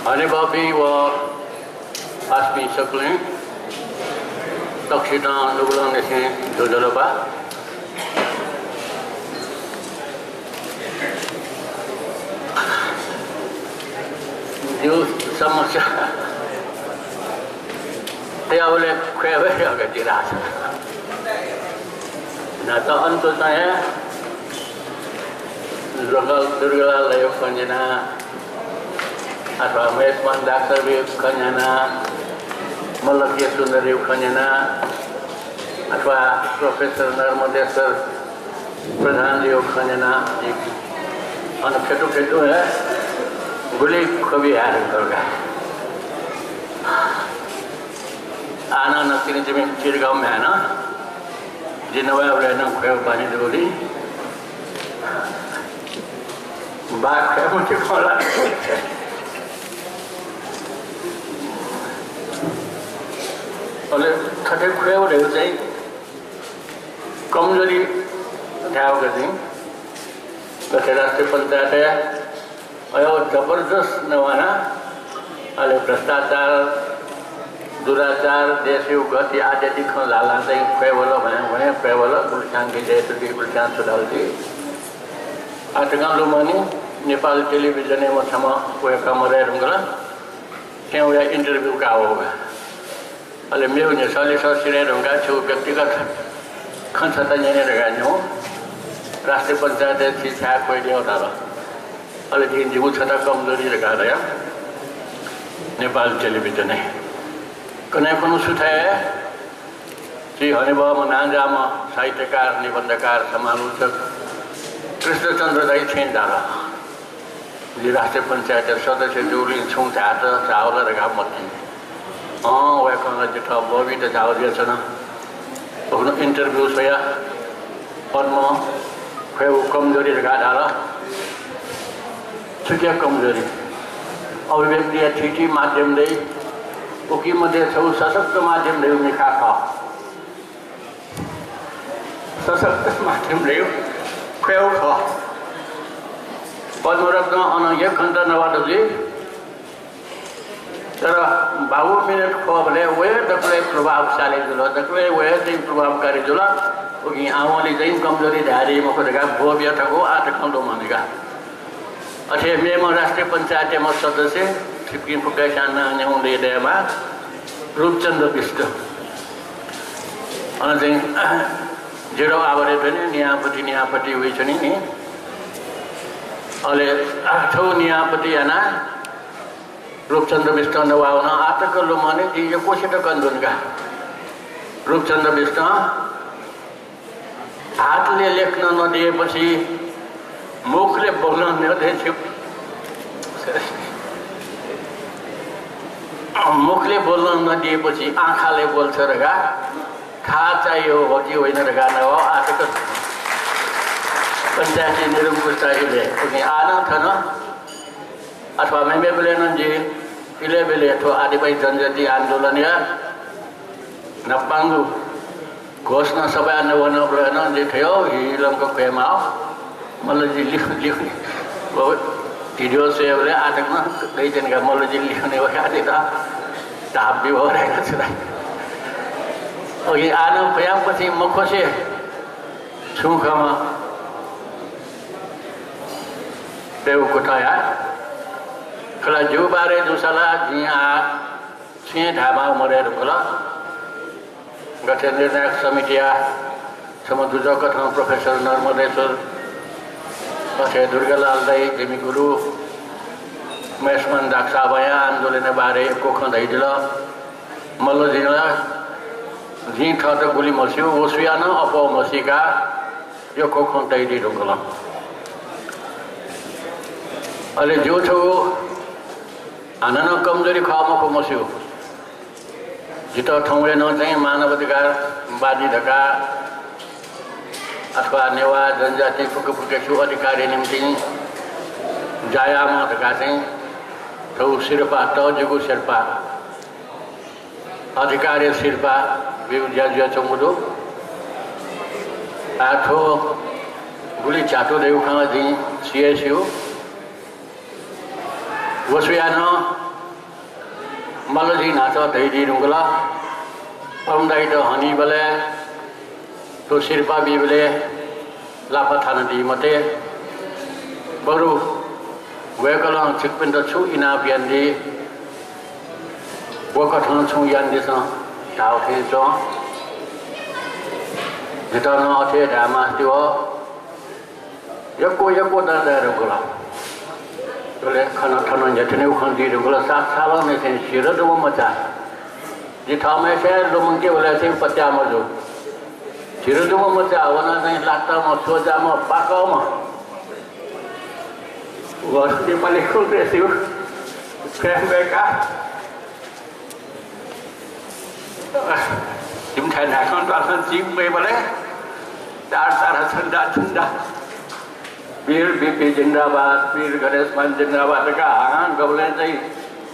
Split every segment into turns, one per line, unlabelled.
हरिबापी व आसमी सकले तक्षिता लुगला नेसे जोजलबा जो समस्या त्या बोले खेवे अगर जिरास ना तो अंत है दुर्गला लयो कंजना अथवा मेहमान डॉक्टर भी कंजना मल्लकिय सुंदरी कंजना अथवा प्रोफेसर नर्मदेश्वर प्रधान जी कंजना अन खेटू खेटू है गुली खबी हार करगा आना नक्की जमीन चिरगांव में है ना जिनवा वाले ना खेव पानी दोली बाग खेव मुझे खोला और थके खेव रहे जाए कमजोरी ध्यान कर दी तो राष्ट्रीय पंचायत है और जबरदस्त नवाना अरे भ्रष्टाचार दुराचार देशी गति आदि दिखन लाला चाहिँ फेवलो भए फेवलो गुलशान की जय तुझी गुलशान सुधालती आजकल लोग नेपाल टेलीविजन में मथमा कोई कमरे रुंगला क्या वो इंटरव्यू का होगा अरे मैं उन्हें साले साल सिरे रुंगा छो व्यक्तिगत खंडता नहीं रहेगा न्यू राष्ट्रीय पंचायत शिक्षा कोई नहीं होता रहा अरे दिन जीव छता कमजोरी रखा रहा नेपाल टेलीविजन है कने कोनो सुथाय श्री हरिबाबा नांजामा साहित्यकार निबंधकार समालोचक कृष्णचंद्र दाई छेन डाला जी राष्ट्रीय पंचायत सदस्य जोली छुं जात चावल रखा मती वह कहना जितना बॉबी तो चावल दिया चना तो इंटरव्यू सोया पद्म फिर वो कमजोरी रखा डाला छुट्टिया कमजोरी अभिव्यक्ति ठीठी माध्यम दे उकी मध्य छौ सशक्त माध्यम दे निखा खा सशक्त माध्यम दे खेव खा पद्मरत्न अन एक घंटा नवादुली तर बाबू मिनट खो भले वे दक्ले प्रभावशाली जुल दक्ले वे चाहिँ प्रभावकारी जुल उकी आमाले चाहिँ कमजोरी धारी मखोरेका भोव्य थको आठ खण्डो मानेका अथे मेमा राष्ट्रीय पंचायत में सदस्य सिक्किम फुकेसान न्याउले देमा रूपचंद्र विष्ट अन चाहिँ जेरो आवरे पनि न्यापति हुई छ नि अले आठौं न्यापति आना रूपचंद्र विष्ट नवाउन आतकल्लो माने जी यो कोसित कन्दुनका रूपचंद्र विष्ट हातले लेख्न नदिएपछि मुखले बोल्न नदिएपछि मुखले बोल्न नदिएपछि आँखाले बोल्छ रगा थाहा चाहियो हो कि होइन रगा न हो आजको पंचायती निरंकुश चाहिए उन्हें आना था ना अथवा मैं बोले ना जी इले बेले अथवा आदिवासी जनजाति आंदोलन या नपांगु घोषणा सभा नवन ब्रहण जे थियो हिलमको खेमा मतलब जी लिख वो भिडियो से बोले आटक ना कई दिन का मतलब जी लिखने वाला आते था ताप भी हो रहेगा सुना और ये आना प्रयास पति मुखों से छूखमा देव कुटाया कला जो बारे दूसरा जिया छे ढाबा मरे रुकला गठन निर्णायक समितिया समुद्र कथन प्रोफेसर नर्मदेश्वर अथे दुर्गालाल दाई जिमी गुरु मेहमान डाक्टर आबया आंदोलन बारे कोखन दैदिल मल्ल जिला जी थ त गुली मस्यो ओसुया न अपो मसिका यो कोखन दैदि रुकला अले जो छौ आनन कमजोरी खामको मस्यो जित ठाउँले न चाहिँ मानवाधिकार बाजी धका अथवा नेवा जनजाति फुके फुके छु अधिकारी निम्ति जायामा धका चाहिँ थौ शिरपा तजुगु शेर्पा अधिकारी शिरपा विज्ञा चमुदो आठो गुली चाटो देव खाना जी सीएसयू वसुयानो मलजी नाच धैदी रुंगला पमदाई तो हनी बले तो शिरपा भी बले लापा थाना दी मते बरु वे कल चिकपिन तो छु इना बियंदी वो कठन छु यंदी सा ताव थे जो जितना अच्छे ड्रामा दियो यको दादा रुगला बोले खाना खाना जतने उखंडी रुगला सात सालों में से शिर तो वो मचा जिथा में से लोगों के बोले से पत्या मजो शिर तो वो मचा वरना नहीं लाता मो सोचा मो पाकाओ मो वो के पाले खुद ऐसे हो फैन बेका जिम थे ना कौन तो आसन जिम पे बोले तार ठंडा वीर बीपी जिंदाबाद वीर गणेश मान जिंदाबाद का आंगन गबले चाहिए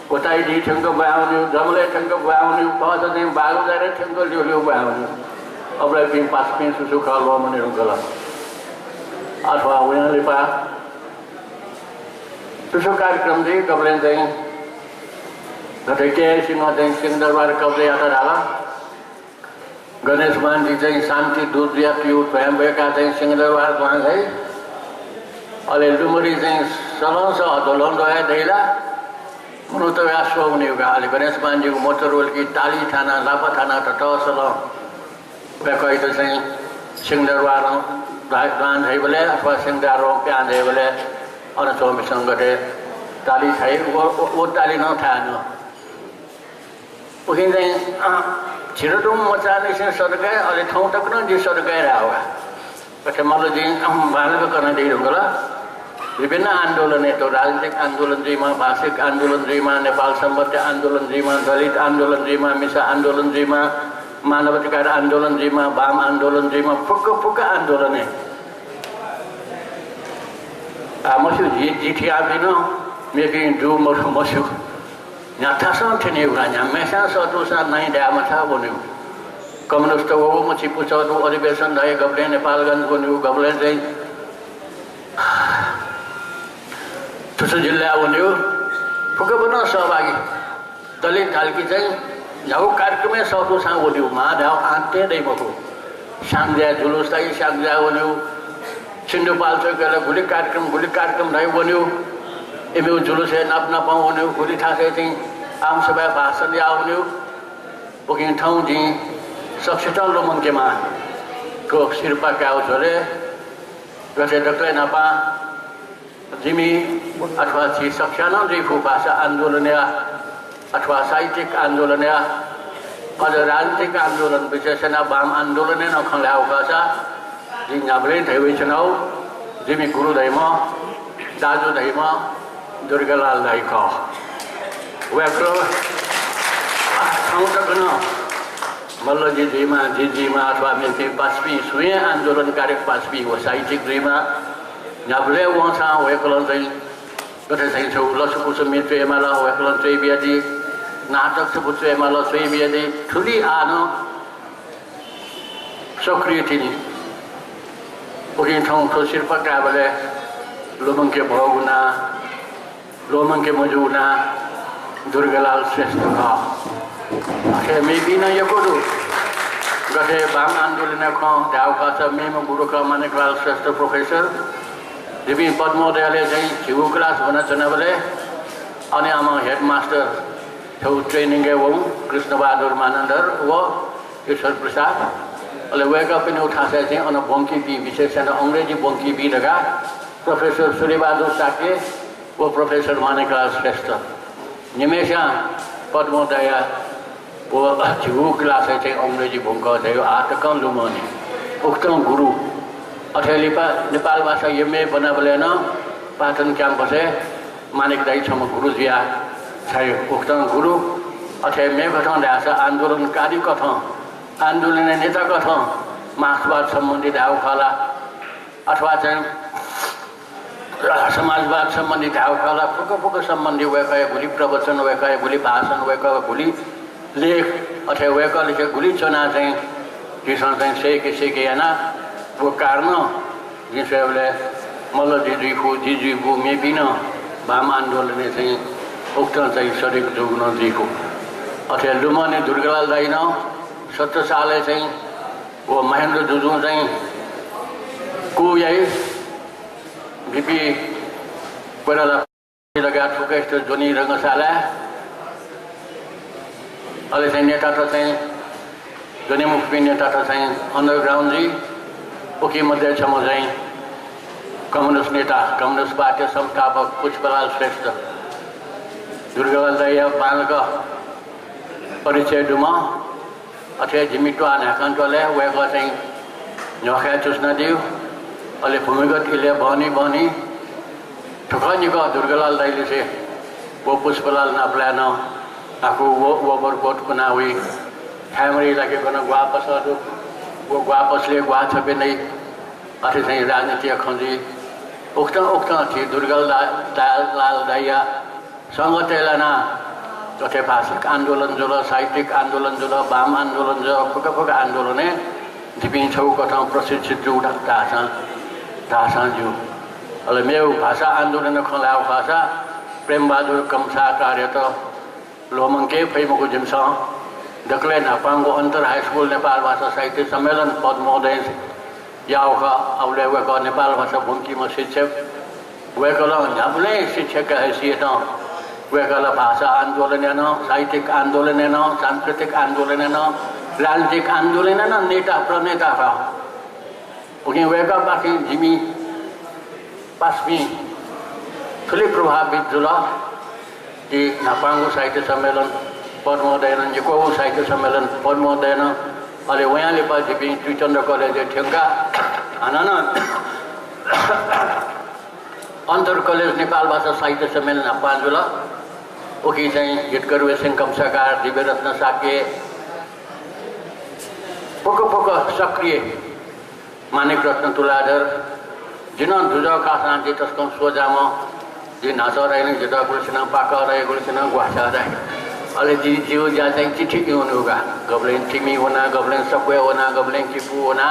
कोताई दी ठंगो बावनी गमले ठंगो बावनी पास ने बागो जारे ठंगो लियो बावनी अब ले पिन पास पिन सुसु खालो मने रुगला अथवा वना लिपा सुसु कार्यक्रम दे गबले चाहिए गते के सिंह दे सिंह दरबार कबले आता डाला गणेश मान जी चाहिए शांति दूध दिया क्यों स्वयं बेका चाहिए सिंह दरबार वहां है अले लुमरी चाहिँ सलौं स अदोलन रहे देला मुनु त आसो हुने हो अले गणेश मानजीको मोटर रोल की ताली थाना लापा थाना त सलौं बेकै त चाहिँ सिंहदरबार राज है बोले अथवा सिंहदरबार प्यान है बोले अन चौबीस गते ताली छै वो ताली न था न उकिन चाहिँ छिरोटुम मचाने से सरगए अले ठाउँ तक न जे सरगए रहा होगा पछे मलजी बालक करने दे रुगला विभिन्न आंदोलन तो राजनीतिक आंदोलन जीमा भाषिक आंदोलन जीमा नेपाल सम्बन्धी आंदोलन जीमा दलित आंदोलन जीमा मिसा आंदोलन जीमा मानवाधिकार आंदोलन जीमा वाम आंदोलन जीमा फुक आंदोलन है मसु जीठी आबिन मेकी दु मसु न्याथा सन थने उरा न्या मेसा सतुसा नाइ ड्यामा था बन्यो कम्युनिस्ट हो मछि पुछौँ अधिवेशन रहे गब्ले नेपालगञ्ज बन्यो गब्ले चाहिँ तुसु जिल्ला बन्यो फुके बन सहभागी दलित ढाल्की चाहिँ झाउ कार्यक्रमै सपुसा बन्यो महाधाव आँटे नै भएको साङ्ज्या जुलुसलाई साङ्ज्या बन्यो सिन्धुपाल्चोकले गुली कार्यक्रम रह्यो बन्यो एमयू जुलुस नाप नपाउँ बन्यो गुली ठासे चाहिँ आमसभा भाषण ल्या बन्यो बुकिङ ठाउँ जी सक्षता लोमन के मां को सिरपा क्या झोले गसे डक्ले नापा जिमी अथवा ची सक्षाना जीफु भाषा आंदोलन या अथवा साहित्यिक आंदोलन या अझ राजनीतिक आंदोलन विशेषण वाम आंदोलन न खंलाउ भाषा जी नाबले थैवे चनाउ जिमी गुरु दैमा दाजु दैमा दुर्गालाल दाइ क वेक्रो ठाउँ तक न मल्लजी जीमा अथवा मेथे पासपी स्वयं आंदोलनकारी पासपी हो साहित्यिक जीमा नाबले वहाँ वेकलन चाहिँ कतै चाहिँ छौ लसुकुसु मित्र एमाला वेकलन चाहिँ बियादी नाटक से पुत्र एमाला चाहिँ बियादी ठुली आनो सक्रिय थिनी उकिन ठाउँ तो शिल्प काबले लोमंके भगुना लोमंके मजुना दुर्गालाल श्रेष्ठ का मेबिना यकोदु गथे वाम आंदोलन को दाउका छ मेम गुरुका मानेकलाल श्रेष्ठ प्रोफेसर देवी पद्मोदयले चाहिँ छिउ क्लास भन्न चनाबले अनि आमा हेडमास्टर छौ ट्रेनिङ गए वं कृष्णबहादुर मानन्दर व ईश्वर प्रसाद अले वेका पनि उठासे चाहिँ अन बंकी बी विशेषण अंग्रेजी बंकी बी लगा प्रोफेसर सूर्यबहादुर साके व प्रोफेसर मानेकलाल श्रेष्ठ निमेषा पद्मोदय वो छिउ क्लास चाहिँ अंग्रेजी भूमिका थियो आटकन लुमनी उक्तम गुरु अथेलिपा नेपाल भाषा एमए बना बोलेन पाटन क्याम्पस मानिक दाई छम गुरु जिया छायो उक्तम गुरु अथे मे कथा ल्यास आंदोलनकारी कथा आंदोलन नेता कथा मार्क्सवाद सम्बन्धी धाउ खाला अथवा चाहिँ समाजवाद सम्बन्धी धाउ खाला फुक सम्बन्धी वेकाय गुली प्रवचन वेकाय गुली भाषण वेकाय गुली लेख अथे वेकल के गुली चना चाहिँ किसान चाहिँ सेके याना वो कारण जिससे बोले मल्ल जीजू मे बिना वाम आंदोलन चाहिँ उक्त चाहिँ सडक जोग्न दिएको अथे लुम्बिनी दुर्गालाल दाइ न 17 साले चाहिँ वो महेन्द्र जुजु चाहिँ को यही बिपी कोइराला लगा ठुकै जस्तो जोनी रङ्गशाला अहिले चाहिँ नेता त चाहिँ जनमुखी नेता त चाहिँ अन्डरग्राउन्डजी उकी मध्ये छ म चाहिँ कम्युनिस्ट नेता कम्युनिस्ट पार्टी संस्थापक पुष्पलाल श्रेष्ठ दुर्गालाल दाइ बालक परिचय डुमा अथे झिमिटो नाकान्तले वेको चाहिँ झोखा चुस्न दियो अहिले भूमिगत इले बनी ठुकनिको दुर्गालाल दाइले चाहिँ वो पुष्पलाल नाप्लान आफू वो ओभरकोट कुना हुई फ्यामिली लगे बना वापस वो वापसले गुआ छपे नहीं अथे चाहिँ राजनीति खंजी उक्त थी दुर्गालाल दाइया संगतेलाना तथे भाषिक आंदोलन जो साहित्यिक आंदोलन जो वाम आंदोलन जो फुका आंदोलन दिपिङ छौ कथा प्रशिक्षित जो दासा जो अले मेउ भाषा आंदोलन खला भाषा प्रेम बहादुर कमसा कार्य तो लोमंगे फैमको जिम्स दक्ले नापांगो अंतर हाई स्कूल नेपाल भाषा साहित्य सम्मेलन पद महोदय यावका अवले वेको नेपाल भाषा भूमि में शिक्षक वेकल झपले शिक्षक का हैसियत वेकल भाषा आंदोलन साहित्यिक आंदोलन सांस्कृतिक आंदोलन राजनीतिक आंदोलन नेता प्रणेता का उन्हें वेका बाकी जिमी पासमी ठुलै प्रभावित जुला कि नापांगो साहित्य सम्मेलन पद्मोदयन जिको साहित्य सम्मेलन पद्मोदयन अहिले उहाँले पछि त्रिचन्द्र कलेज ठेङ्गा आनन अन्तर कलेज नेपाल भाषा साहित्य सम्मेलन पाँचुला उखी चाहिँ हिटकर वेसिङ कमसाकार दिव्यरत्न साके पोको सक्रिय मानिक रत्न तुलाधर जिन धुज कासांची तस्कम सोजाम जी नाचा रहेन जिता गुलसिना पाका रहे गुलसिना गुहासा रहे अले जी जीव जा चाहिँ चिठी होगा गबलेन टिमी होना गबलेन सकुए होना गबलेन किपू होना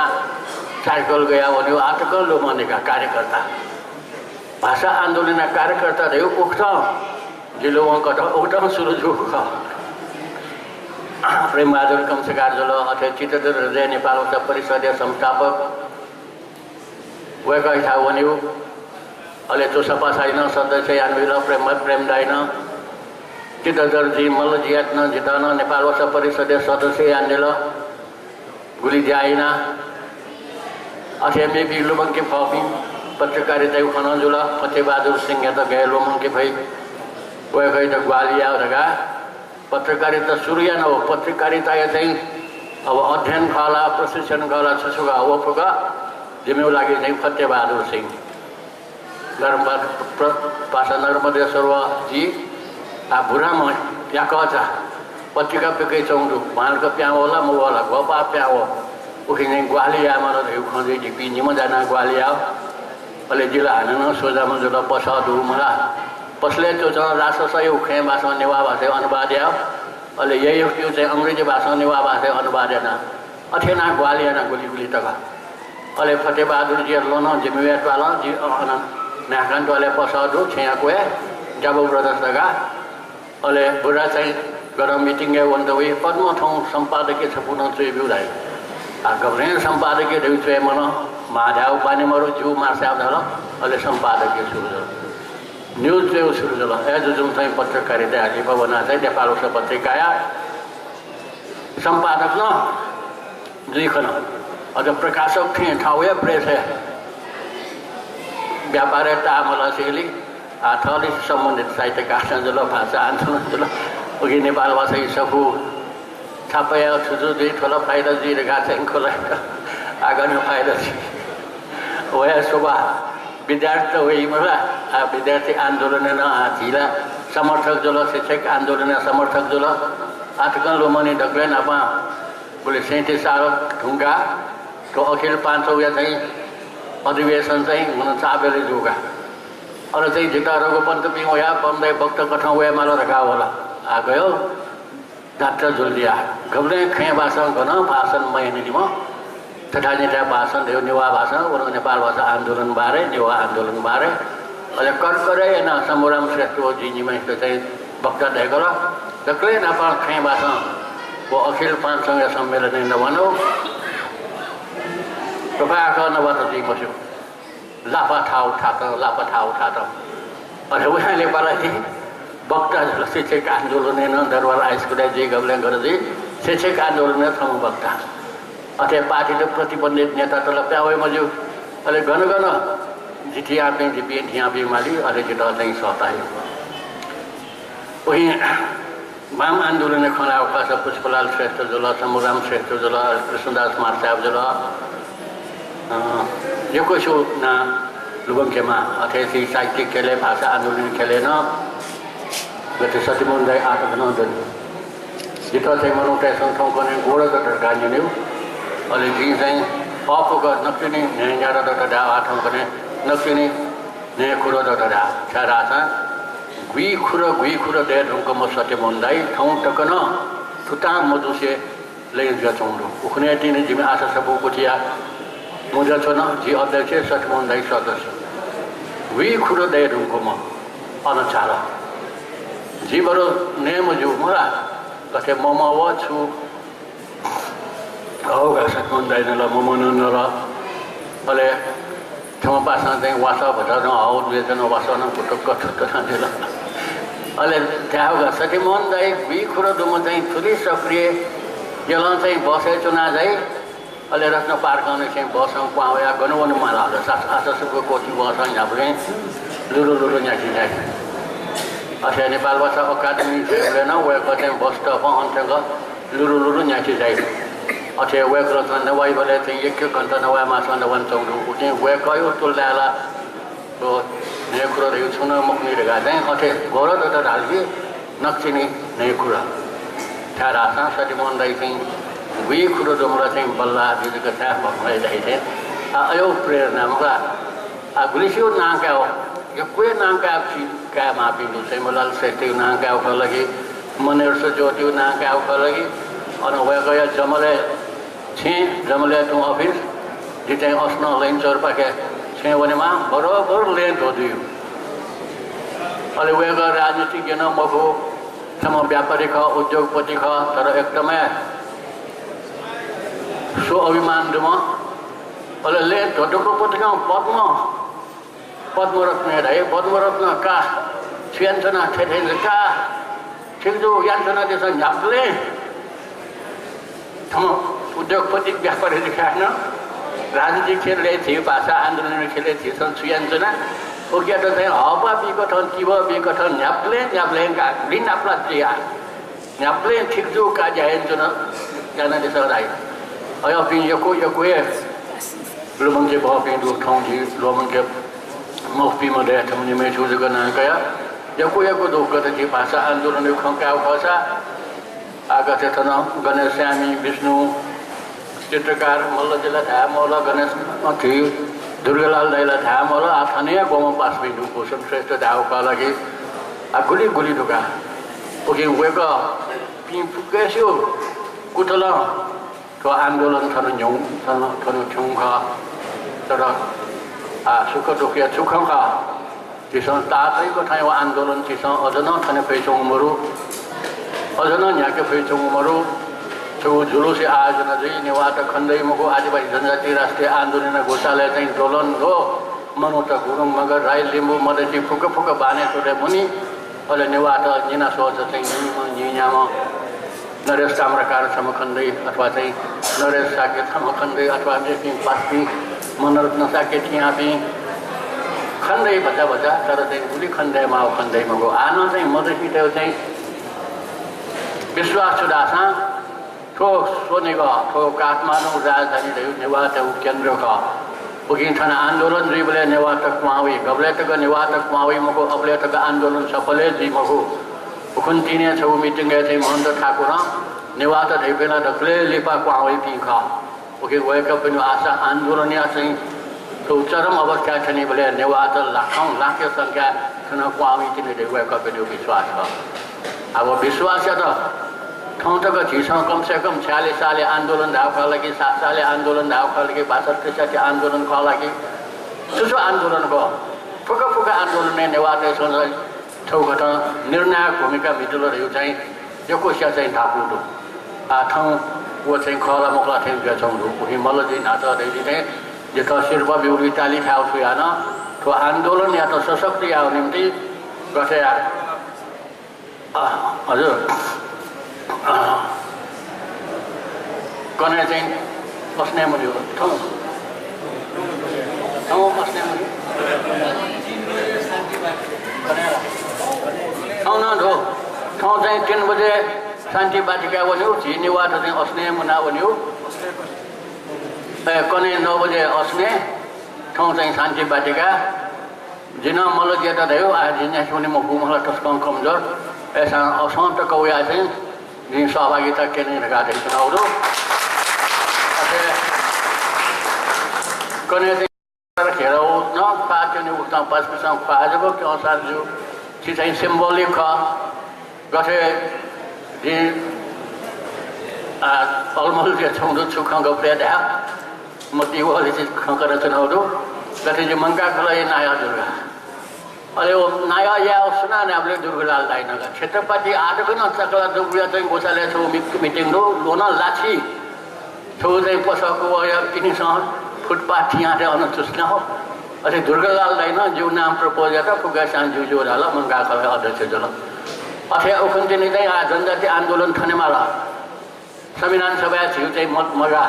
साइकल गया हो आर्टिकल लो मानेका कार्यकर्ता भाषा आंदोलन कार्यकर्ता रहे उक्त जिलो उक्त सुरु जो प्रेम बहादुर कमसेकार जलो अथवा चित्रदूर हृदय नेपाल भाषा परिषदीय संस्थापक वेका इच्छा वन्यू अले चोसपा छैन सदस्य यानविल प्रेम दाइन चित्रदर्जी मल्ल जियात्न जितन नेपाल भाषा परिषदीय सदस्य यानेल गुली जाइना अथे बेबी लुमंकी फपी पत्रकारिता खनजुल फतेबहादुर सिंह त गए लुमंकी भई वेकै त ग्वालिया रगा पत्रकारिता सुरुया न हो पत्रकारिता चाहिँ अब अध्ययन खाला प्रशिक्षण खाला छसुगा हो फुगा जिम्मेवारी लागि चाहिँ फतेबहादुर सिंह पासा नर्मदेश्वर जी आ बुरा में क्या कहता पत्रिका पे कई चौंडू मान का प्या वाला मुवाला गोपा प्या वो उखिने ग्वालिया मानो रे खंजे जी पिनी में जाना ग्वालिया अले जिला आनन सोजा में जो पसा दू मला पसले तो जन राष्ट्र सही उखे भाषा नेवा भाषा अनुवाद या अले यही क्यों चाहिँ अंग्रेजी भाषा नेवा भाषा अनुवाद ना अथेना ग्वालिया ना गुली तका अले फतेबहादुर जी लोना जिम्मेवार वाला जी नाकान वाले पसा दू छया को जाबो ब्रदर्स लगा अले बुरा चाहिँ गरम मिटिङ वन द वे पद्म ठाउँ सम्पादकीय छपुन चाहिँ बिउलाई आ गभर्नेन सम्पादकीय देउ चाहिँ मन माधाव पानी मरो जु मार्सा धल अले सम्पादकीय सुरु न्यूज चाहिँ सुरु जल एज जुम चाहिँ पत्रकारिता हाली बना चाहिँ नेपाल भाषा पत्रिका संपादक न दुई खन अझ प्रकाशक थिए ठाउँ प्रेस है व्यापार तामला सिगली थली संबंधित साहित्यकार जुल भाषा आंदोलन जुल उगी नेपाल भाषा सफू छापया छुजु दुई ठोला फाइदा जी रेखा चाहिँ खोला आगन फाइदा जी वह शोभा विद्यार्थी हुई मला विद्यार्थी आंदोलन झिला समर्थक जुल शिक्षक आंदोलन समर्थक जुल आर्टिकल लोमनी ढकलेन आप बोले 37 साल ढुंगा तो अखिल 500 या चाहिँ अधिवेशन चाहिँ हुन चाबेले जुगा और चाहिँ जिता रघुपंत पिंग होया बम्बे भक्त कथा हुआ मालो रखा होला आ गयो डाक्टर जुलिया गबले खे भाषण गन भाषण मयनी म तथा नेता भाषण देव नेवा भाषण और नेपाल भाषा आंदोलन बारे नेवा आंदोलन बारे अले कर करे न समोराम श्रेष्ठ जी नि में चाहिँ वक्ता देगला दक्ले नापा खै बासा वो अखिल पाँच संघ सम्मेलन नभनौ तपाईँ नभएर चाहिँ बस्यो लापा ठाउँ अरे उहाँले बोलाए वक्ता शिक्षक आंदोलन दरबार आइसकुदा जी गबले गरजी शिक्षक आंदोलन थम वक्ता अथे पार्टीले प्रतिबन्धित नेता तल प्यावे मजु अले गन जिठिया पे जिपी ठिया भी माली अले जिता नहीं सोता है वही वाम आंदोलन खला उपास पुष्पलाल श्रेष्ठ जुला समुराम श्रेष्ठ जुला कृष्णदास मार साहब जुला यो कुछ ना लुबम के माँ अथे सी साहित्यिक खेले भाषा आंदोलन खेले ना गति सतीमंदाई आठ घना दन जितना से मनो टैसन थों कोने गोड़ा का टरगानी नहीं अले जी से ऑफ का नक्शे नहीं ज़्यादा तो टरा आठों कोने नक्शे नहीं खुरा तो टरा चार आसा गुई खुरा दे रुको मत सतीमंदाई थों टकना तुतांग मधु से ले जाचोंडो उखने तीन जिम्मे आशा सबू कुचिया मुझे चुना जी अध्यक्ष सतीमंदाई सदस्य गुई खुरा दे रुको मत अनचारा जी बरो नेम जो मरा कथे ममा वाचु होगा सतमंदाई नला ममा नला अले थमा पासा दे वासा भटा न आउ दे न वासा न पुटक कथ न देला अले त्यागा सतमंदाई बी खुरो दुम चाहिँ थुली सक्रिय जलन चाहिँ बसे चुना जाई अले रत्न पार्क ने चाहिँ बसम पावया गनवन माला आससको कोठी बस यहाँ लुरु न्याकी जाई अच्छा नेपाल भाषा अकादमी लेना वे कहते हैं बस स्टॉप अंतर्ग लुरु न्याची जाए अच्छा वे करते हैं नवाई वाले थे एक घंटा नवाई मासा नवन चौदह उठे वे कयो तो लाला तो नेकुरा रही सुना मुकनी लगा दें अच्छा गौरव तो डाल के नक्शे नेकुरा था रासा सतीमंदाई थे वी खुरो डोमरा थे बल्ला जिस कथा भगवान जाए थे अयो प्रेरणा मगा गुलिसियो ना क्या हो ये कोई नाम का क्या मापी दूसरे मलाल सेठी ना क्या उखा लगी मनेर से जोती ना क्या उखा लगी और वह गया जमले तुम ऑफिस जितने अस्न लाइन चोर पाके छे वने मां बरोबर लेन हो दियो अरे वह गया राजनीति के ना मगो सम व्यापारी का उद्योगपति का तर एकदम सो अभिमान दुमा अरे लेन तो को पतिका पद्मरत्न है पद्मरत्न का छेंचना ठेठेन का छिंजो यांचना जैसा न्यापले थम उद्योगपति व्यापारी दिखाए ना राजनीति खेले थे भाषा आंदोलन खेले थे सुयांचना वो क्या तो थे हवा भी कथन किवा भी कथन न्यापले का बिन अपना दिया न्यापले छिंजो का जायंचना जाना जैसा राय अयो फिर यको ये लोमन के बहुत भी दूर खाऊं जी लोमन के मुफ्ती मध्य थमनी में चूज करना कया यको दो कथे थी भाषा आंदोलन क्या भाषा आगत तना गणेश श्यामी विष्णु चित्रकार मल्ल जिला था मल्ल गणेश थी दुर्गालाल दाइला था मल्ल आथाने गोमा पास भी भूषण श्रेष्ठ दाव का लगी गुली ढुका ओके वेग पिं फुकेसो कुतल तो आंदोलन थन न्यौ थन छुंखा तर सुख दुखिया सुखम का जिसन तातै को ठाई आंदोलन जिसन अजन थने पैसों मरु अजन यहाँ के पैसों मरु जो जुलूस से आज नजी निवात खंडई मगो आदिवासी जनजाति राष्ट्रीय आंदोलन घोषालय चाहिँ दोलन हो मनोट गुरुङ मगर राई लिम्बू मधेसी फुक बाने तोड़े मुनि अले निवात जिना सोच चाहिँ नियामा नरेश ताम्रकार समखण्डै अथवा चाहिँ नरेश साके समखण्डै अथवा मेसिङ पास्पी मनरत्न साके थिया भी खंडे बजा तर चाहिँ गुली खंडे माओ खंडे मगो आना चाहिँ मधेसी त्यो चाहिँ विश्वास सुदासा ठो सोनेको ठो काठमाडौँ राजधानी रह्यो नेवात केन्द्र का उगिन थाना आंदोलन जी बोले नेवात कुमावी गबले तक नेवात कुमावी मगो अबले तक आंदोलन सफले जी मगो उखुन्तिने छौ मिटिङ गए महन्त ठाकुर नेवात ढेपेला ढकले लिपा कुमावी पिखा ओके वैक पनि आशा आंदोलन या चाहिँ तो चरम अवस्था छने बोले नेवात लाखों संख्या छन कुमावी तिनीले वैक पनि विश्वास छ अब विश्वास छ त ठाउँ तक झिसँग कम से कम 46 साले आंदोलन धावका लागि 7 साले आंदोलन धावका लागि 62 आंदोलन का लागि सुसो आंदोलन को फुका आंदोलन ने नेवात छौघट निर्णायक भूमिका भित्र रह्यो चाहिँ 有个小在大不多啊，汤我在考了木拉天比较重度，我们了就拿到的这些，就到실버 비우리 달리 타고 수야나, 또 안도는 야 또 서석디야 님들 그래야 아주 거네 생 어스네 뭐요, 통 어스네 뭐요, 거네라, 통나도 통생 3 बजे शान्ति बाटिका बन्यो झिनिवाट चाहिँ अस्ने मुना बन्यो कने 9 बजे अस्ने ठाउँ चाहिँ शान्ति बाटिका जिन मलाई जेता थियो आज जिन्या सुने म गुमला टस्कम कमजोर ऐसा अशान्त कौया चाहिँ जिन सहभागिता केने लगा दे चुनावरो कने चाहिँ खेरो न पार्टी ने उठा पास में पाजको के अनुसार जो चाहिँ symbolic गथे di almost dia cungdu cukang kau peda, mesti wah di kangkara cenau tu, tapi je mangga kalau ini naya juga. Kalau naya ya usna ni apalagi juga lalai naga. Chhatrapati ada kan sakala tu dia tu gosale tu meeting tu, lona laci, tu tu posaku ya ini sah footpath yang ada orang susna ho. Ada Durga lalai na, जो नाम propose था, पुगासान जुजो डाला मangga kalau ada sejalan. अथे उखन्तिनी चाहिँ जनजाति आन्दोलन थानेमाला संविधान सभा छिउ चाहिँ मगा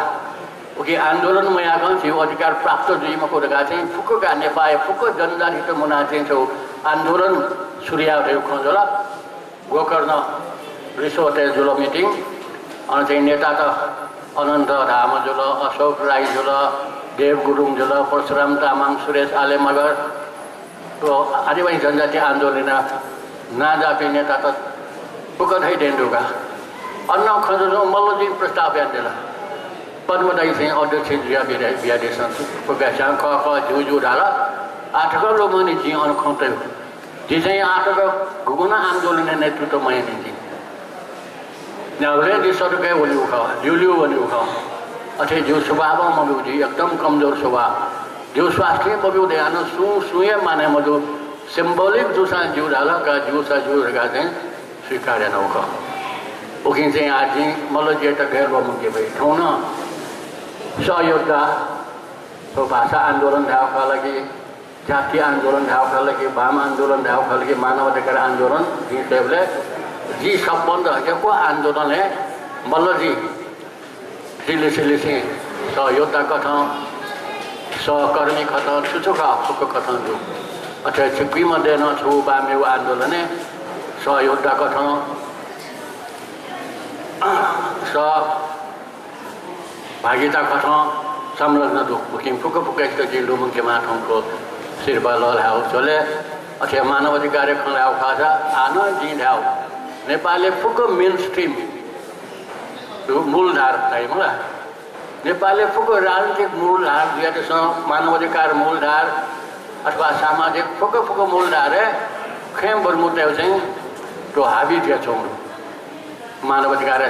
उकि आन्दोलन मयाको छिउ अधिकार प्राप्त जुइमा कोरगा चाहिँ फुकुका नेपाल फुको जनजाति त मुना चाहिँ छौ आन्दोलन सुरिया भयो खंजला गोकर्ण रिसोर्ट जुलो मिटिङ अनि चाहिँ नेता त अनन्त धाम जुलो अशोक राई जुलो देव गुरुङ जुलो परशुराम तामाङ सुरेश आले मगर तो आदिवासी जनजाति आन्दोलन ना जाति नेता तो बुकन है डेंडुगा अन्ना खंजो मल्लोजी प्रस्ताव यादेला पद्मदाई से अध्यक्ष जिया बिया देशन पुगाचां क जुजु डाला आठको लोमनी जी अन खंते जी चाहिँ आठको गुगुना आन्दोलन नेतृत्व मय दिन्छ नाले दिसर के बोलिउ ख जुलिउ बोलिउ ख अथे जो स्वभाव मगु जी एकदम कमजोर स्वभाव जो स्वास्थ्य मगु दे अन सुए माने मजो सिम्बोलिक जुसा जिउ डाला का जुसा जिउ रगा चाहिँ स्वीकार न हो उकिन चाहिँ आज मलाई जेटा घेर बमुके भई ठाउँ न सहयोगका तो भाषा आन्दोलन धावका लागि जातीय आन्दोलन धावका लागि वाम आन्दोलन धावका लागि मानवाधिकार आन्दोलन जिसले जी सम्बन्ध हकेको आन्दोलनले मल्लजी सिलिसिली सहयोगका कथा सहकर्मी कथा सुचुका फुको कथा जो अच्छा छिक्की मध्ये न छु बामेउ आन्दोलन सहयोगका कथा भागिता कथा संलग्न दो बुकिंग फुक फुकेस्को जिल्लो मुख्य माथोंको सिरबा ललाउ चले अच्छा मानवाधिकार खलाउ खाजा आनो जिलाउ नेपालले फुक मेन स्ट्रीम मूलधार चाहिँ मलाई नेपालले फुक राजनीतिक मूलधार दिएछ मानवाधिकार मूलधार अथवा सामाजिक फुक फुक मूलधार खेम बरमुते चाहिँ तो हाबी दिया छौं मानवाधिकार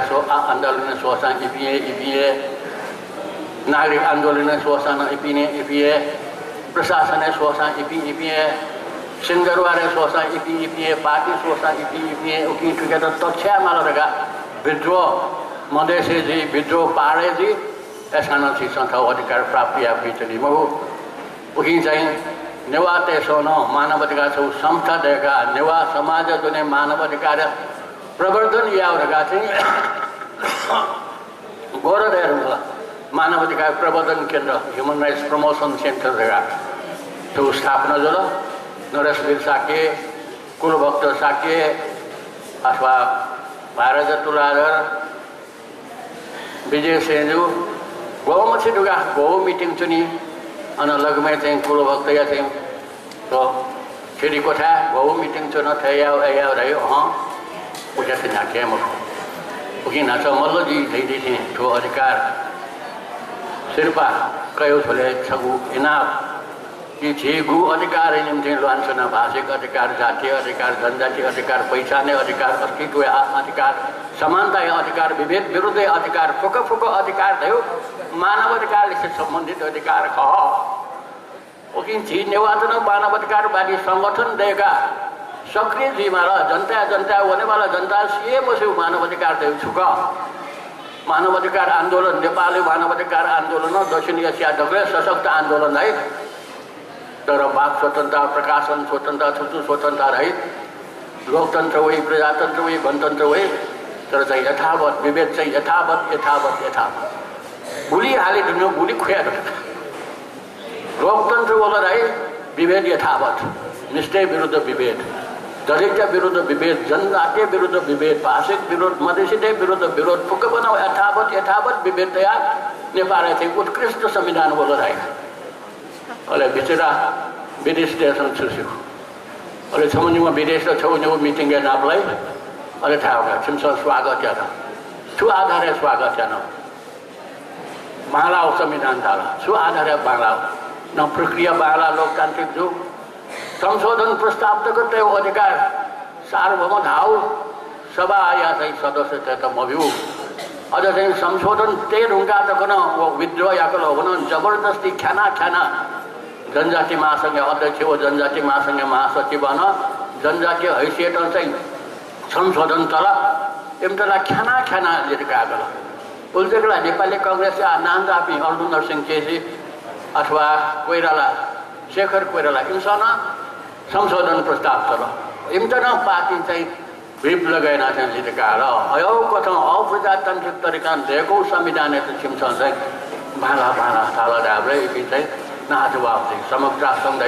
आन्दोलन सोचा इपिए नागरिक आन्दोलन सोचा इपिए प्रशासन सोचा इपिए सिंगरवारे सोचा इपिए पार्टी सोचा इपिए उकी टुगेदर तथ्य मालरगा विद्रोह मधेसी जी विद्रोह पारे जी ऐसा नथी संथा अधिकार प्राप्ति या बिचली मगु उकी चाहिँ नेवा तेसोनो मानवाधिकार छौ संस्था देगा नेवा समाज जुने मानवाधिकार प्रवर्धन यावरगा चाहिँ गोरदेहरुला मानवाधिकार प्रवर्धन केन्द्र ह्युमन राइट्स प्रमोशन सेन्टर जगा त्यो स्थापना जला नरेशवीर साके कुलभक्त साके अथवा भारत तुलाधर विजय सेनजु गौमछि दुगा गौ मिटिङ चुनी अन लगमै चाहिँ कुलभक्त या चाहिँ तो फेरि कोठा गौ मिटिङ चुन थया रह्यो उजा से नाके म उकी नाच मल्लजी दैदै थिए ठो अधिकार सिरपा कयो छोले छगु इनाप कि छेगु अधिकार निम्ति लान्छना भाषिक अधिकार जातीय अधिकार जनजातीय अधिकार पहिचाने अधिकार अस्तित्व अधिकार समानता अधिकार विभेद विरुद्ध अधिकार फुक फुक अधिकार थियो मानव अधिकार से संबंधित अधिकार कह उकिन छी नेवातन मानव अधिकारवादी संगठन देगा सक्रिय जीवाला जनता होने वाला जनता सीएम मानवाधिकार देऊ छु मानवाधिकार आन्दोलन नेपाली मानवाधिकार आन्दोलन दक्षिण एसिया ढगले सशक्त आन्दोलन है तर वाक स्वतन्त्रता प्रकाशन स्वतन्त्रता छुट्टु स्वतन्त्रता रहित लोकतन्त्र होइ प्रजातन्त्र होइ गणतन्त्र होइ तर चाहिँ यथावत विभेद चाहिँ यथावत भुली हालिदिनु भुली खुया लोकतन्त्र बोला रहे विभेद यथावत निष्ठा विरुद्ध विभेद दलित विरुद्ध विभेद जनजातीय विरुद्ध विभेद भाषिक विरोध मधेसीय विरुद्ध विरोध पुग्न बनाऊ यथावत विभेद तयार नेपाल चाहिँ उत्कृष्ट संविधान बोला रहे अहिले बिचरा विदेश देशमा छुस्यो अहिले छौनीमा विदेश र छौनीमा मिटिङ गर्न आपलाई अहिले थाहा होगा छिमसँग स्वागत याना छु आधारे स्वागत याना बांग्ला संविधान थाला छु आधारे बांग्ला न प्रक्रिया बांग्ला लोकतांत्रिक जो संशोधन प्रस्ताव त करते हो अधिकार सार्वभौम धाउ सभा या चाहिँ सदस्य त मभ्यू अझ चाहिँ संशोधन ते ढुङ्गा त कन विद्रोह याकल हो भन जबरदस्ती खाना जनजाति महासंघ अध्यक्ष हो जनजाति महासंघ महासचिव बन जनजातीय हैसियत चाहिँ संशोधन तल एमतला खाना लिएर आगल उल्टेकला नेपाली कांग्रेस नाम आपी अर्जुन नरसिंह केसी अथवा कोइराला शेखर कोइराला इमसँग संशोधन प्रस्ताव तल इमतना पार्टी चाहिँ भिप लगाएन चाहिँ लिएर आएर अयो कथं अप्रजातान्त्रिक तरिका दिएको संविधान छिमसँग चाहिँ भाला थाला डाब्रे चाहिँ नाजुवाब चाहिँ समग्र संघ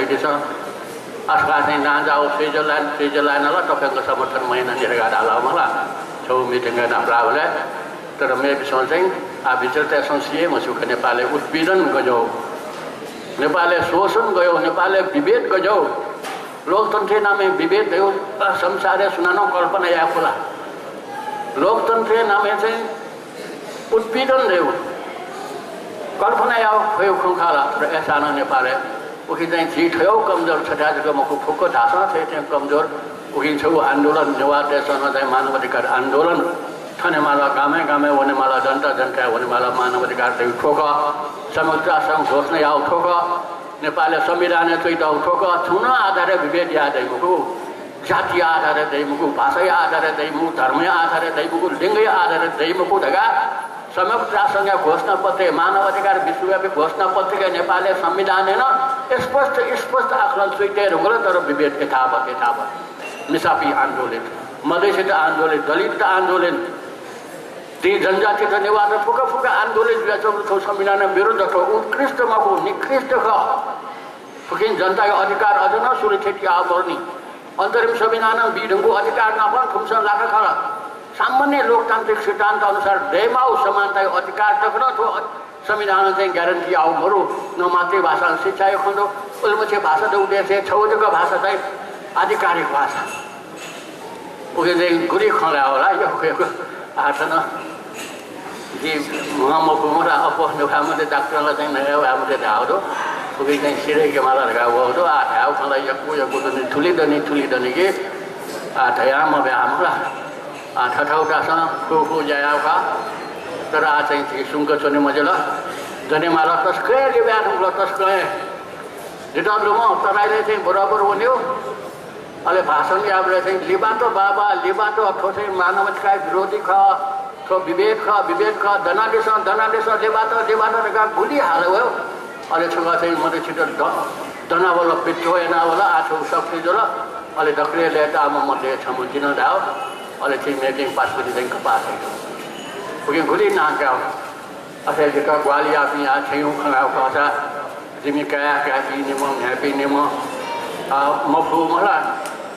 अथवा चाहिँ नाजाओ स्विजरल्यान्डलाई तपाईँको समर्थन महिना लिएर गएर होला मलाई छेउ मिटिङ गर्न प्रावले तर मेरो चाहिँ भित्र त्यसमा सीएम सुख नेपालले उत्पीडन गयो नेपालले शोषण गयो नेपालले विभेद गयो लोकतन्त्र नामे विभेद गयो संसारे सुनानो कल्पना या खोला लोकतन्त्र नामे चाहिँ उत्पीडन गयो कल्पना या भयो खुङ्खाला तर एसानो नेपालले उखि चाहिँ झिठ हो कमजोर छठा जग्गा मको फुक्को ढाँसा थियो त्यहाँ कमजोर उखि छेउ आन्दोलन नेवा देशमा चाहिँ मानवाधिकार आन्दोलन ठनेमाला गामे हुनेमाला जनता हुनेमाला मानवाधिकार चाहिँ ठोक समग्र सङ्घ घोषणा आउ ठोक नेपालले संविधान चाहिँ आउ ठोक छुन आधारे विभेद या दैमुखु जातीय आधारे दैमुखु भाषा आधारे दैमुखु धर्म आधारे दैमुखु लिङ्ग आधारे दैमुखु ढगा संयुक्त राष्ट्रसङ्घ घोषणा पत्र मानवाधिकार विश्वव्यापी घोषणा पत्रिका नेपालले संविधान स्पष्ट आकलन स्वीकार गयो तर विभेद यथावत निसापी आन्दोलन मधेसी आन्दोलन दलित आन्दोलन ती जनजाति नेवार फुका आन्दोलन चौथो संविधान विरुद्ध उत्कृष्टमा निकृष्ट फुकिन जनताको अधिकार अझ न सुरक्षित आवरणी अन्तरिम संविधान विधुङको अधिकार नभन खुम्सन लाख खर सामान्य लोकतान्त्रिक सिद्धान्त अनुसार दैमाउ समानता अधिकार तक न थो संविधान चाहिँ ग्यारेन्टी आउ मरु न मातृभाषा शिक्षा यो खण्ड उल्मुछे भाषा त उदेश्य छौजको भाषा चाहिँ आधिकारिक भाषा उके चाहिँ गुरी खला होला यो आछन जी मको मोरा अपो नखामले डाक्टरलाई चाहिँ नयाँ हामीले धाउदो उके चाहिँ सिरै के माला गाउदो आ धाउ खला यको दनि थुलिदनि के आ धयाम ब्यामला ठठाउटासँग फुफु जायाउका तर आ चाहिँ सुङ्क छोने मजेल जनेमाला तस्कैले बिहान तस्कै जिताउनुमा तराईले चाहिँ बराबर हुन्यो अहिले भाषण याबले चाहिँ लिबाटो बाबा लिबाटो अथवा चाहिँ मानवाधिकार विरोधी थो विभेद ख दनादेश लिबाटो रेखा गुली हाल्यो अहिले छुगा चाहिँ म छिटो दनावाला पिट्ठो एनावाला आछौ सक्ने जो अहिले डक्रे ल्याएर आमा मध्ये छम दिन धाओ अहिले चाहिँ मेकिङ पासपछि चाहिँ कपास पुगे गुली नाकाउ अथवा जेका ग्वालिया पनि आ छैउ खनाउ खसा जिमी क्या निम ह्यापी निम मफु मला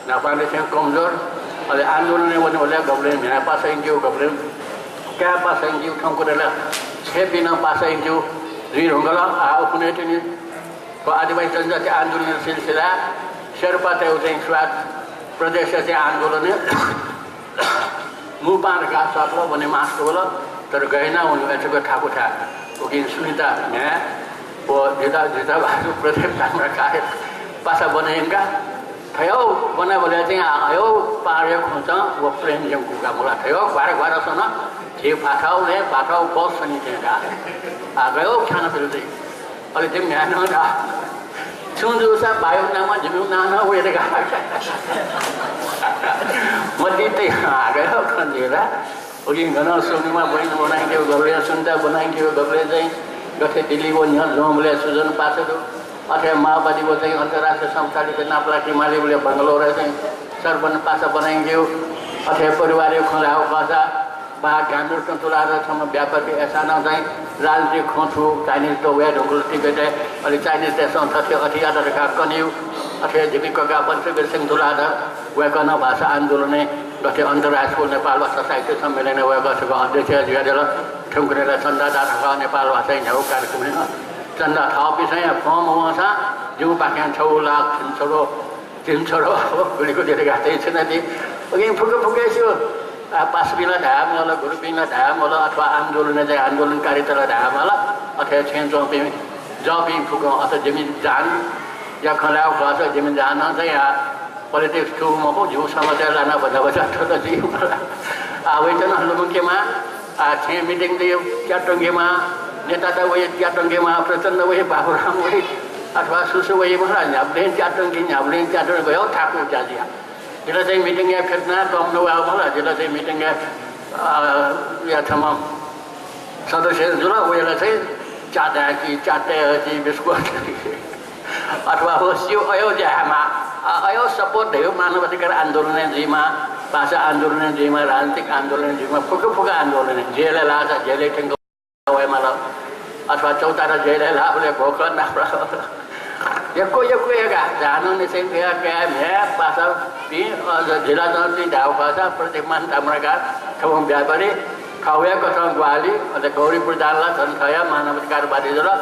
नेपालले चाहिँ कमजोर अहिले आन्दोलन भने होला गब्ले भ्या पासैन्थ्यो गब्ले क्या पासैन्थ्यो ठाउँकोलाई छेपिन पासैन्थ्यो रिर हुँगला आऊ कुनै पनि आदिवासी जनजाति आन्दोलन सिलसिला शेर्पा चाहिँ स्वाद प्रदेश चाहिँ आन्दोलन मुपान का सत्र भने मास्टर होला तर गएन उनी एचको ठाको ठा उकिन सुनिता यहाँ वो जिता बाजु प्रदेश हाम्रो कार्य पासा बनाएका थयो बना बोले चाहिँ आयो पार्यो खुन्छ वो प्रेम जम कुका मोला थयो घरसँग जे पाठाउ बस पनि त्यहाँ आ गयो खाना फेरि चाहिँ अहिले चाहिँ म्यान सुन्जुसा बायो नाममा झिम्यु नाना उयो चाहिँ हागेर खन्दिएर उही घन सुनमा बहिनी बनाइदियो गब्रे सुन्दा बनाइदियो गब्रे चाहिँ गथे दिल्लीको यहाँ जोमले सुजन पासेको अथवा माओवादीको चाहिँ अन्तर्राष्ट्रिय संस्थाले नाप्ला हिमालयले बङ्गलोर चाहिँ सरबन पासा बनाइदियो अथवा परिवार खोलाओ भाषा बा गान्धुर कंतुलासम्म व्यापारी ऐसा न चाहिँ राजनीतिक खोथु चाइनिज तो वे ढुंगुल टिबेट अलि चाइनिज देशों थथे अथि आधार का कन्यु अथवा जीविका पंचवीर सिंह तुलाध वेकन भाषा आंदोलन गथे अन्तर्राष्ट्रिय नेपाल भाषा साहित्य सम्मेलन वेकसको अध्यक्ष जियादेल ठुङ्ग्रेला चन्दा दाखा नेपाल भाषा न्याउ कार्यक्रम चन्दा थाव विषय फर्म हुँसा जिउ पाख्यान 6 लाख 3 छोरो गुलीको धेरै गातै छैन दि ओके फुके फुकेछु पासबिला धाम होला गुरुबिला धाम होला अथवा आन्दोलन चाहिँ आन्दोलनकारीता धाम होला अथवा छेन जपी फुको अथवा जमिन जान या खलाउ खस जमिन जान चाहिँ पोलिटिक्स ठुमा पो जिउ समाचार लाना भन्दा बजा त जिउ आवे त हनुमकेमा छे मिटिङ दियो क्याटङ्गेमा नेता त वही क्याटङ्गेमा प्रचण्ड वही बाबुराम वही अथवा सुसु वही महाराज न्याब्ले क्याटङ्गे न्याब्ले क्याटङ्गे गयो ठाकुर जाजिया जिल्ला चाहिँ मिटिङ या फेर्ना कम नभए मलाई जिल्ला चाहिँ मिटिङ या ठाउँमा सदस्य जुल उयोलाई चाहिँ चाटे बिस्कुट अथवा होस्यो अयोध्यामा अयो सपोर्ट भयो मानवाधिकार आन्दोलन जीमा भाषा आन्दोलन जीमा राजनीतिक आन्दोलन जीमा फुके फुके आन्दोलन जेले लाछ जेले ठेङ्गो मलाई अथवा चौतारा जेले लाभले भोक नाप्रा यको एका जानु ने चाहिँ क्या म्या भाषा पि जिल्ला जति ढाउ भाषा प्रतिमान ताम्राका ठाउँ व्यापारी खाउया कथा ग्वाली अथवा गौरीपुर दानला झन् खया मानवाधिकारवादी जरा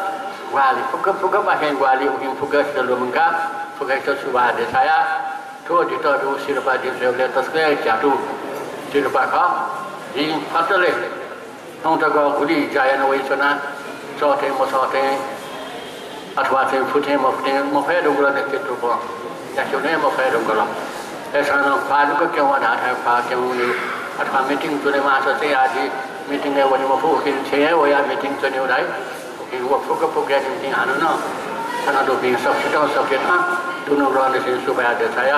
ग्वाली फुक पाखे ग्वाली उकिम फुक लुमका फुक सुभा देसाया ठो ढिटो शिरपा दिसेले तस्कै चाटु शिरपा ख यी फटले ठाउँटको गुली जायन वइसना चौथे मसौथे अथवा चाहिँ फुटे मफे ढुङ्गला नेतृत्व को याक्योने मफे ढुङ्गला ऐसा न फालुको क्यों ढाठा फा क्यों अथवा मीटिंग चुने मास चाहिँ आज मीटिंग है वही मफू कि छे वो या मीटिंग चुने उड़ाई कि वो फुक फुक या मीटिंग आनो न खाना दो भी सब दोनों रहने से सुबह देखाया